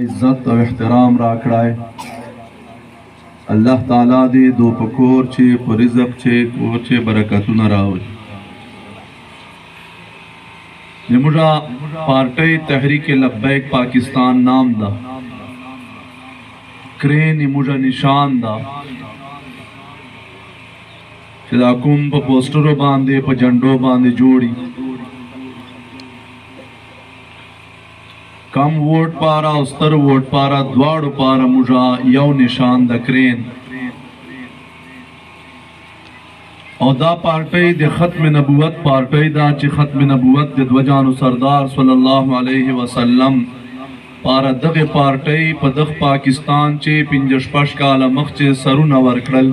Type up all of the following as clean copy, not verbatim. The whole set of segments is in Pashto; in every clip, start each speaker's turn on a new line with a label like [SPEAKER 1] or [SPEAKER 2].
[SPEAKER 1] عزت او احترام راکړای الله تعالی دې دو پکور چې په رزق چې کور چې برکتونه راوړي زموږه پارټۍ تحریک لبیک پاکستان نام ده کرین زموږه نشان ده چې دا کوم په پوسټرو باندې په جنډو باندې جوړي کم ووٹ پارا او ستر ووٹ پارا دواړو پارا موږه یو نشان د کرین او دا پارټۍ د ختم نبوت پارټۍ دا چې ختم نبوت د دوجانو سردار صلی الله علیه وسلم پارا دغه پارټۍ په دغه پاکستان چې 55 کاله مخکې سرونه ورکړل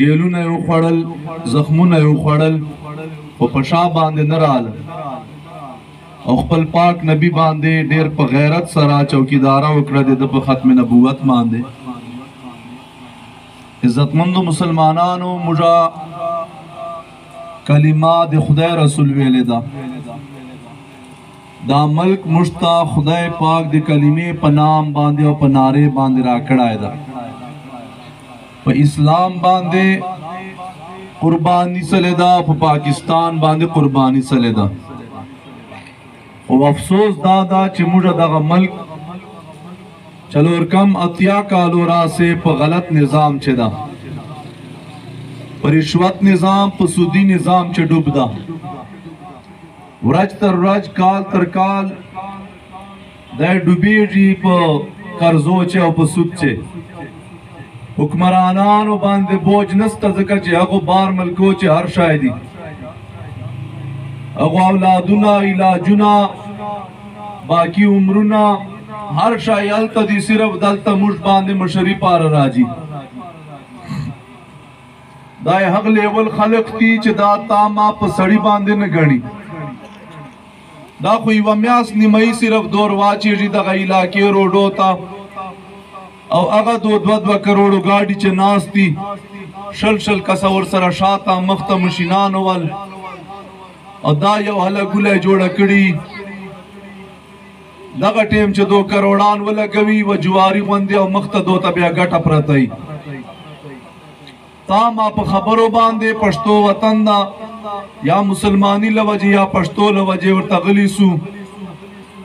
[SPEAKER 1] جیلونه یې وخوړل زخمونه یې وخوړل خو په شا باندې نه راغله او خپل پاک نبی باندې ډیر په غیرت سره چوکیدارا وکړه د په ختم نبوت باندې عزتمندو مسلمانانو موږ کلمه د خدای رسول ویلې ده دا ملک مشتا خدای پاک د کلمې په نام باندې او په ناره باندې راکړای ده په اسلام باندې قربانی سره ده په پاکستان باندې قربانی سره ده او افسوس دادا چې موږ دغه ملک چلور کم اتیا کالو راسه په غلط نظام چې دا پر رشوت نظام په سودی نظام چې ډوب دا ورځ تر ورځ کال تر کال دا ډوبېږي په قرضو چې او په سود چې حکمرانانو باندې بوج نسته ځکه چې هغه بار ملکو چې هر شایدي اغو اولادونا علاجونا باقی عمرونا هر شایل تا دی صرف دلتا مش باندے مشری پار راجی دای حق لیول خلق تی چه دا تاما پا سڑی باندے نگنی دا خوی ومیاس نیمائی صرف دور واچی جی دا علاقی روڈو تا او اغا دو کروڑو گاڑی چه ناس تی شل کسور سر شاتا مخت مشینانو وال او دا یو حالا گلے جوڑا کڑی دغه ټیم چې 2 کروڑان ولګوي و جواری غوندې او مخ ته دوته بیا ګټه پرته تا ما په خبرو باندې پښتو وطن دا یا مسلمانی لوجه یا پښتو لوجه ورته غلی سو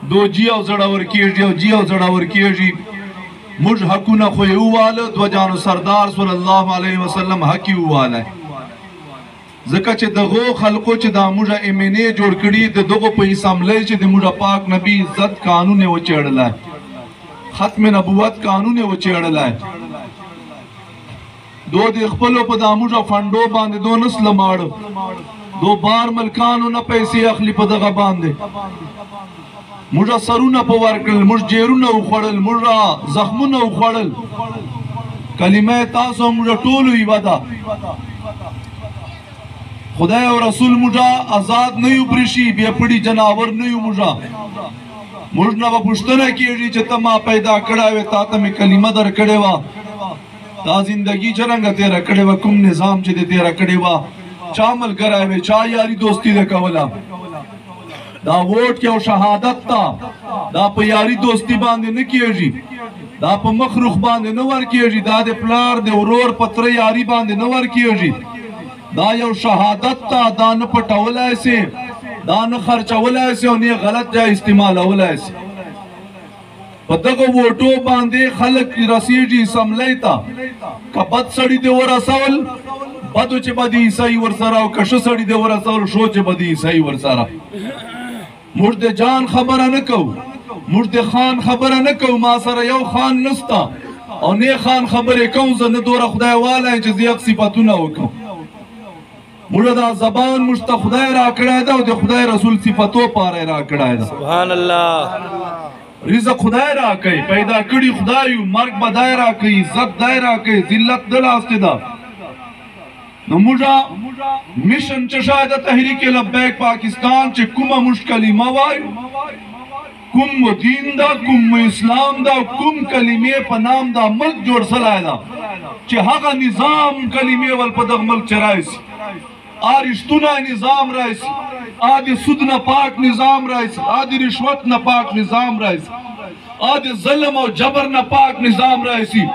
[SPEAKER 1] دو جی او زړه ورکیږي او جی او زړه ورکیږي موږ حقونه خو یو والد وجانو سردار صلی الله علیه وسلم حق یو والد ځکه چې دغه خلکو چې د موږ ایمنه جوړ کړي د دغه په اسامبلی چې د موږ پاک نبی عزت قانون و چړلای ختم نبوت قانون و چړلای دو د خپل په د موږ فندو باندې دو نسل ماړو دو بار ملکانو نه پیسې اخلي په دغه باندې موږ سرونه په ورکل موږ جیرونه وخړل موږ زخمونه وخړل کلمه تاسو موږ ټول ویواده خدای او رسول موږ آزاد نه یو برشي بیا پړي جناور نه یو موږ نه پښتنه کیږي چې ته ما پیدا کړه و تا ته می کلمه در کړې وا تا زندگی چرنګ تیرا کړې وا کوم نظام چې تیرا کړې وا چا ملګری و چا یاري دوستی د کولا دا ووټ کې او شهادت تا دا په یاري دوستی باندې نه کیږي دا په مخروخ باندې نه ور کیږي دا د پلار د ورور پتر یاري باندې نه ور کیږي دا یو شهادت تا دا نه پټولای سي دا نه خرچولای سي او نه غلط ځای استعمالولای سي په دغه ووټو باندې خلک رسیږي سملای تا کبد سړی دی ورسول بدو چې بدی عیسائی ورسره او کښ سړی دی ورسول شو چې بدی عیسائی ورسره موږ د جان خبره نه کو موږ د خان خبره نه کو ما سره یو خان نستا او نه خان خبره کوم زه نه دوره خدای والا چې زیات صفاتونه وکم موږ دا زبان مشت خدای را کړای دا او د خدای رسول صفاتو پاره را کړای دا سبحان الله رزق خدای را کوي پیدا کړي خدای مرګ بدای را کوي عزت دای را کوي ذلت دلاسته دا نو موږ میشن چې شاید تحریک لبیک پاکستان چې کومه مشکلی ما وای کوم دین دا کوم اسلام دا کوم کلمې په نام دا ملک جوړ سلای دا چې هغه نظام کلمې ول په دغه ملک چرایس رشتونه نظام راشي د سود نه پاک نظام راشي د رشوت نه پاک نظام راشي د ظلم او جبر نه پاک نظام راشي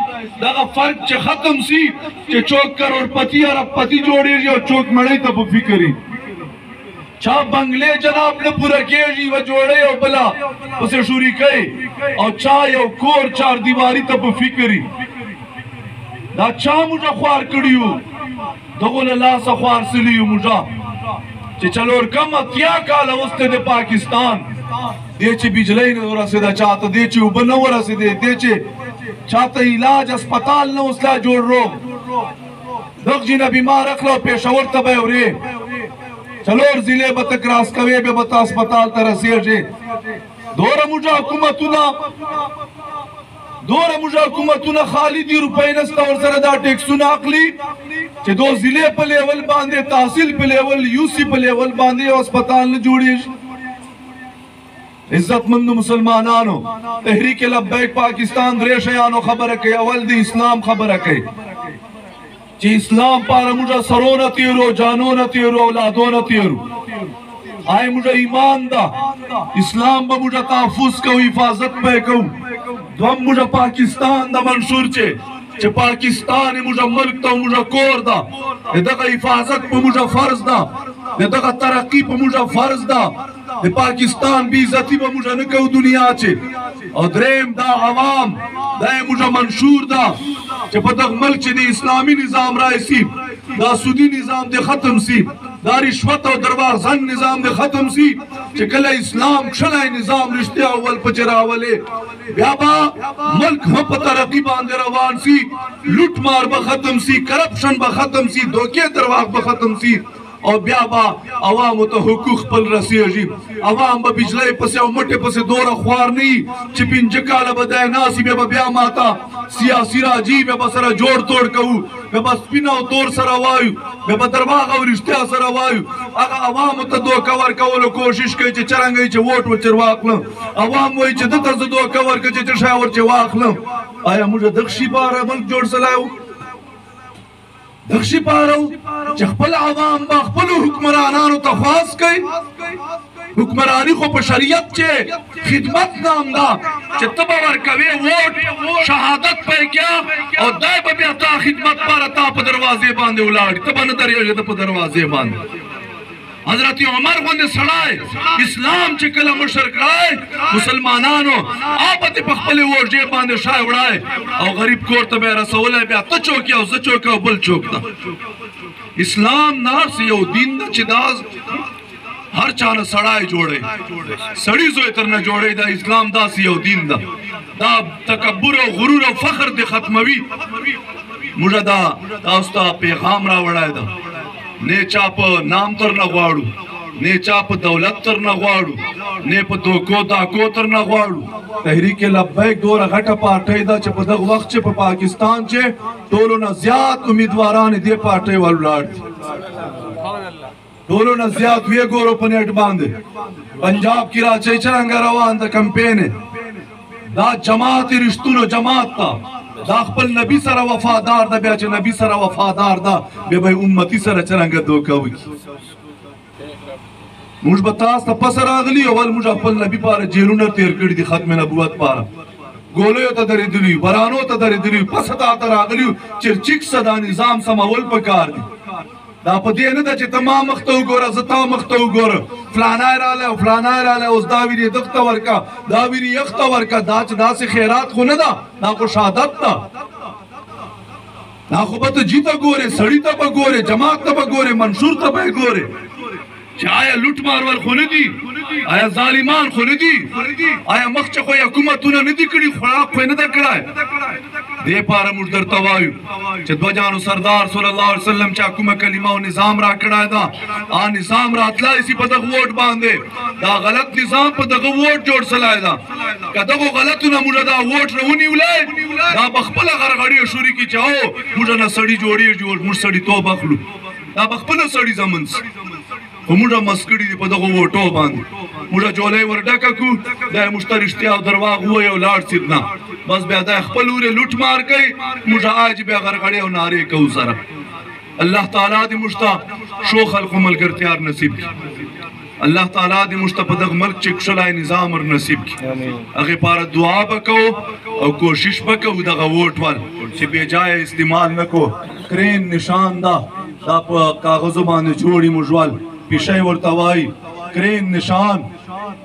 [SPEAKER 1] دغه فرق چې ختم سي چې څوک کروڑپتی اربپتی جوړیږي او څوک مړی ته په فکري چا بنگلې جناب نه پوره کېږي و جوړې او بلا پسې شوري کوي او چا یو کور چار دیواري ته په فکري دا چا موږ خوار کړیو دغه له لاسه خوار سلیو موږ چې څلور کم اتیا کاله وسته د پاکستان دی چې بجلی نه ورسېده چاته دی چې اوبه نه ورسېدې دی چې چاته علاج اسپتال نه اوس لا جوړ روغ دغ جنه بیمار اخله پېښور ته به یې وړې څلور ضلع به ته کراس کوې بیا به ته اسپتال ته رسېږې دومره موږ حکومتونه خالي دي روپۍ نسته ورسره دا ټیکسونه اخلي چې دو ضلع په لیول باندې تحصیل په لیول یوسی په لیول باندې یو اسپتال نه جوړېږي عزتمندو مسلمانانو تحریک لبیک پاکستان درې شیانو خبره کوي اول د اسلام خبره کوي چې اسلام پاره موږ سرونه تیرو جانونه تیرو اولادونه تیرو آی موږ ایمان دا اسلام به موږ تحفظ کوو حفاظت به کوو دوم موږ پاکستان د منشور چې پاکستان موږ ملک ته موږ کور ده دغه حفاظت په موږ فرض ده دغه ترقی په موږ فرض ده د پاکستان بی عزتی به موږ نه کوو دنیا چې او دریم دا عوام دا موږ منشور ده چې په دغه ملک چې د اسلامي نظام راشي دا سودی نظام دې ختم سي دا رشوت او دربارزن نظام دې ختم سي چې کله اسلام کښلی نظام رښتیا اول پکې راولې بیا به ملک هم په ترقي باندې روان سي لوټ مار به ختم سي کرپشن به ختم سي دوکې درواغ به ختم سي او بیا به عوامو ته حقوق خپل رسېږي عوام به بجلی پسې او مټې پسې دوره خوار نه وي چې پنځه کاله به دی ناست بیا به بیا ماته سیاسي راځي بیا به سره جوړ توړ کوو بیا به سپین او تور سره وایو بیا به درواغ او رښتیا سره وایو هغه عوامو ته دوکه ورکولو کوشش کوي چې څرنګه چې ووټ ورچېر واخلم عوام وایي چې ده ته زه دوکه ورکړم چې څه شی ورچې واخلم آیا موږ دغه شي پاره ملک جوړ سلی و دغه شي پاره و چې خپل عوام به خپلو حکمرانانو ته خواست کوي حکمرانی خو په شریعت چې خدمت نام ده چې ته به ورکوې ووټ شهادت پرې کړه او دی به بیا تا خدمت پاره تا په دروازې باندې ولاړ ته به نه درېږې ته په دروازې باندې حضرت عمر غوندې سړی اسلام چې کله مشر کړی مسلمانانو آبت په خپلې ووژې باندې شای وړی او غریب کور ته به یې رسولی بیا ته چوک یې او زه چوک او بل چوک ده اسلام ناس یو دین ده چې دا هر چا نه سړی جوړی سړي زوی تر نه جوړی دا اسلام داسې یو دین ده دا تکبر او غرور او فخر دې ختموي موږ دا تاسو ته پیغام راوړی ده نه چا په نام تر نه غواړو نه چا په دولت تر نه غواړو نه په دوکو داکو تر نه غواړو تحریک لبیک دوره غټه پارټۍ ده چې په دغه وخت چې په پاکستان چې ټولو نه زیات امیدواران دې پارټۍ ول ولاړ دي ټولو نه زیات ویې ګورو په نیټ باندې پنجاب کې راځي څرنګه روان ده کمپین دا جماعت رښتونو جماعت ته دا خپل نبی سره وفادار ده بیا چې نبی سره وفادار ده بیا به امتی سره څرنګه دوکه وکړي موږ به تاسو ته پسه راغلي اول موږ خپل نبي پاره جیلونه تیر کړي دي ختم نبوت پاره ګولیو ته درېدلي برانو ته درېدلي پسه ته راغلي چرچیک صدا نظام سمول پکار دي دا په دې نه ده چې ته ما مخ ته وګوره زه تا مخ ته وګوره فلانی رالی او فلانی رالی اوس دا ویرې دغ ته ورکه دا ویرې یخ ته ورکه دا چې داسې خیرات خو نه ده دا خو شهادت ده دا خو به ته جي ته ګورې سړي ته به ګورې جماعت ته به ګورې منشور ته به یې ګورې چې آیا لوټ مارول خو نه دي آیا ظالمان خو نه دي آیا مخکې خو یې حکومتونه نه دي کړي خوراک خو یې نه ده کړی دې پاره موږ درته وایو چې دوه جانو سردار صلی الله علیه وسلم چې کومه کلمه او نظام را کړی ده نظام راتلی سي په دغه ووټ باندې دا غلط نظام په دغه ووټ جوړ سلی ده که دغو غلطونه موږ دا ووټ راونیولی دا به خپله غرغړې شوري کړي چې او موږ نه سړي جوړېږي موږ سړیتوب اخلو دا به خپله سړي زمن سي خو موږ مس کړي دي په دغو ووټو باندې موږ جولۍ ور ډکه کړو دا یې موږ ته رښتیا او درواغ ووایي او لاړ سي نه بس بیا دا خپل ورې لوټ مار کوي موږ آج بیا غرغړې او نارې کوو سره الله تعالی دې موږ ته شو خلق ملګرتیا نصیب کی الله تعالی دې موږ ته په دغه ملک چې کښلای نظام ور نصیب کی هغه لپاره دعا وکړو او کوشش وکړو دغه ووټ ور چې بې ځایه استعمال نکو کرین نشان دا په کاغذو باندې جوړي موږ پیشۍ ورته وایي کرین نشان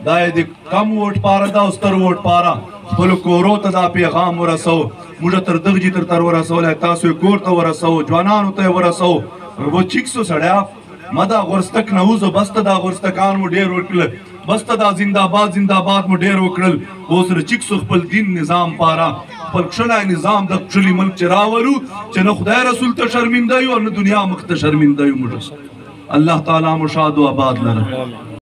[SPEAKER 1] دا د کم ووټ پاره دا او ستر ووټ پاره خپلو کورو ته دا پیغام ورسو موږ تر دغجي تر ورسولی تاسو یې کور ته ورسو ځوانانو ته یې ورسو و چیکسو سړیا ما دا غورستک نه وځو بس ته دا غورستکان مو ډېر وکړل بس ته دا زنده‌باد زنده‌باد مو ډېر وکړل اوس د چیکسو خپل دین نظام پاره خپل کښلی نظام د کښلي ملک چې راولو چې نه خدای رسول ته شرمنده یو او نه دنیا مخ ته شرمنده یو موږ الله تعالی مو شاد و آباد لره